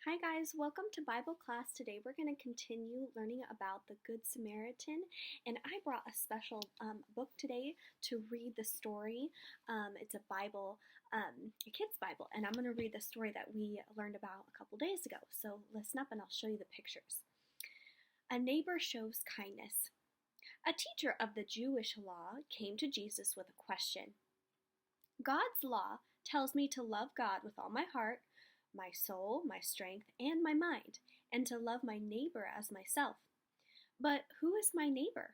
Hi guys, welcome to Bible class. Today we're going to continue learning about the Good Samaritan, and I brought a special book today to read the story. It's a Bible, a kid's Bible, and I'm going to read the story that we learned about a couple days ago. So listen up and I'll show you the pictures. A neighbor shows kindness. A teacher of the Jewish law came to Jesus with a question. God's law tells me to love God with all my heart, my soul, my strength, and my mind, and to love my neighbor as myself. But who is my neighbor?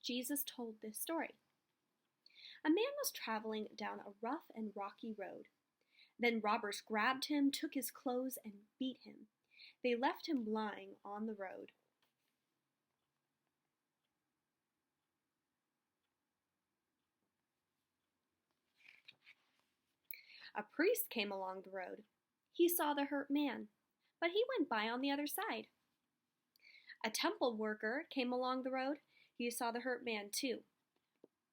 Jesus told this story. A man was traveling down a rough and rocky road. Then robbers grabbed him, took his clothes, and beat him. They left him lying on the road. A priest came along the road. He saw the hurt man, but he went by on the other side. A temple worker came along the road. He saw the hurt man too,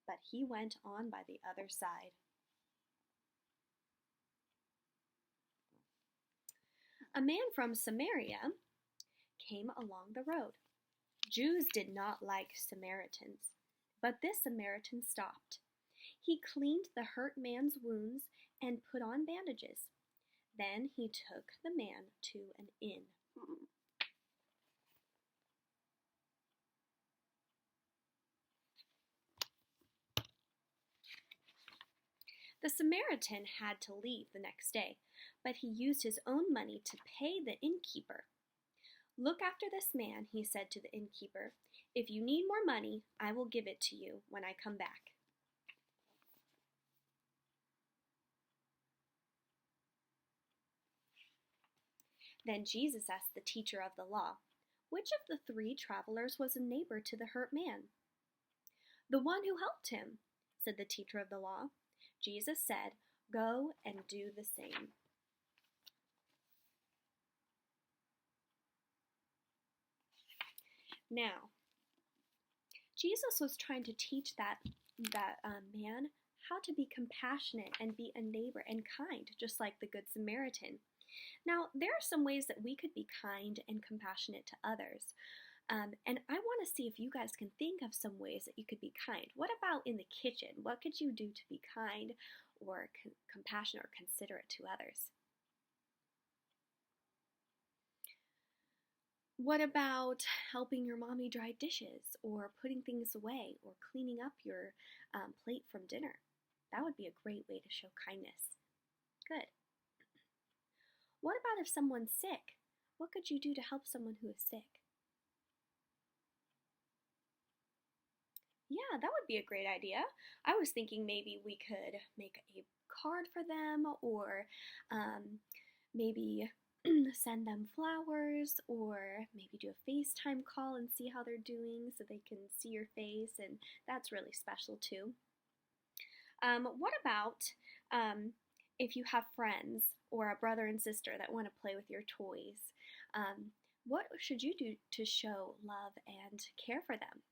but he went on by the other side. A man from Samaria came along the road. Jews did not like Samaritans, but this Samaritan stopped. He cleaned the hurt man's wounds and put on bandages. Then he took the man to an inn. The Samaritan had to leave the next day, but he used his own money to pay the innkeeper. Look after this man, he said to the innkeeper. If you need more money, I will give it to you when I come back. Then Jesus asked the teacher of the law, which of the three travelers was a neighbor to the hurt man? The one who helped him, said the teacher of the law. Jesus said, go and do the same. Now, Jesus was trying to teach that man how to be compassionate and be a neighbor and kind, just like the Good Samaritan. Now, there are some ways that we could be kind and compassionate to others. And I want to see if you guys can think of some ways that you could be kind. What about in the kitchen? What could you do to be kind or compassionate or considerate to others? What about helping your mommy dry dishes or putting things away or cleaning up your plate from dinner? That would be a great way to show kindness. Good. What about if someone's sick? What could you do to help someone who is sick? Yeah, that would be a great idea. I was thinking maybe we could make a card for them or maybe send them flowers or maybe do a FaceTime call and see how they're doing so they can see your face, and that's really special too. What about if you have friends or a brother and sister that want to play with your toys? What should you do to show love and care for them?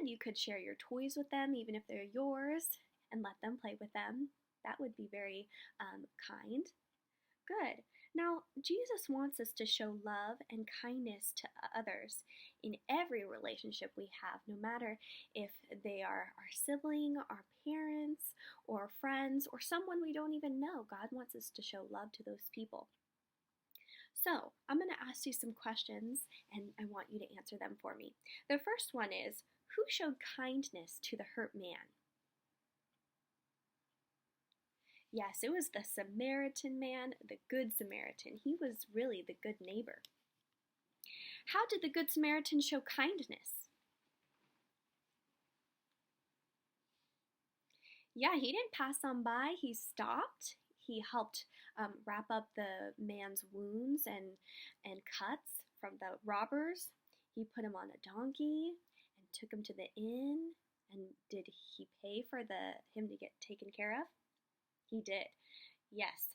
You could share your toys with them, even if they're yours, and let them play with them. That would be very kind. Good. Now, Jesus wants us to show love and kindness to others in every relationship we have, no matter if they are our sibling, our parents, or friends, or someone we don't even know. God wants us to show love to those people. So, I'm going to ask you some questions, and I want you to answer them for me. The first one is, who showed kindness to the hurt man? Yes, it was the Samaritan man, the Good Samaritan. He was really the good neighbor. How did the Good Samaritan show kindness? Yeah, he didn't pass on by. He stopped. He helped wrap up the man's wounds and cuts from the robbers. He put him on a donkey and took him to the inn. And did he pay for him to get taken care of? He did. Yes.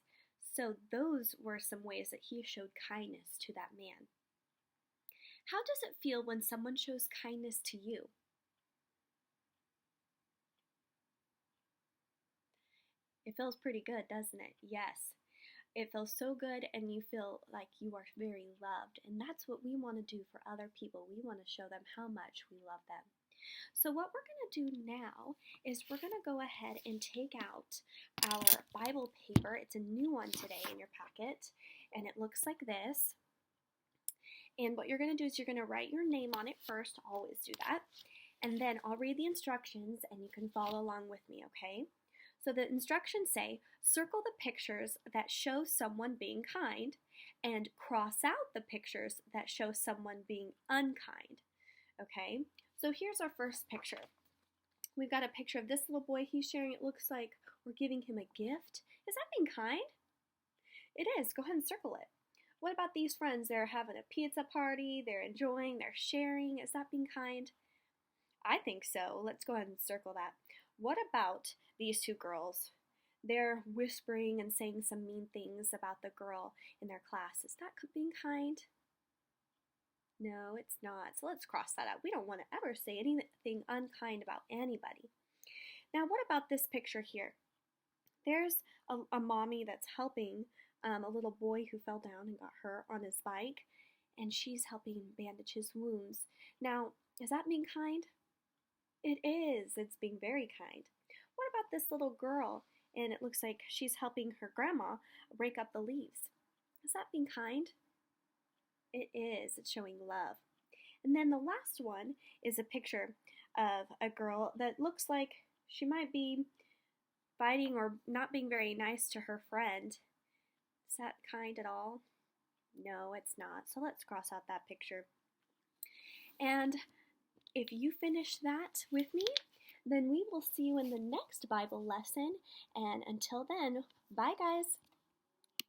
So those were some ways that he showed kindness to that man. How does it feel when someone shows kindness to you? It feels pretty good, doesn't it? Yes. It feels so good, and you feel like you are very loved. And that's what we want to do for other people. We want to show them how much we love them. So what we're going to do now is we're going to go ahead and take out our Bible paper. It's a new one today in your packet, and it looks like this. And what you're going to do is you're going to write your name on it first. Always do that. And then I'll read the instructions, and you can follow along with me, okay? So the instructions say, circle the pictures that show someone being kind and cross out the pictures that show someone being unkind, okay? So here's our first picture. We've got a picture of this little boy. He's sharing. It looks like we're giving him a gift. Is that being kind? It is. Go ahead and circle it. What about these friends? They're having a pizza party. They're enjoying. They're sharing. Is that being kind? I think so. Let's go ahead and circle that. What about these two girls? They're whispering and saying some mean things about the girl in their class. Is that being kind? No, it's not. So let's cross that out. We don't want to ever say anything unkind about anybody. Now, what about this picture here? There's a mommy that's helping a little boy who fell down and got hurt on his bike, and she's helping bandage his wounds. Now, is that being kind? It is. It's being very kind. What about this little girl? And it looks like she's helping her grandma break up the leaves. Is that being kind? It is. It's showing love. And then the last one is a picture of a girl that looks like she might be fighting or not being very nice to her friend. Is that kind at all? No, it's not. So let's cross out that picture. And if you finish that with me, then we will see you in the next Bible lesson. And until then, bye guys.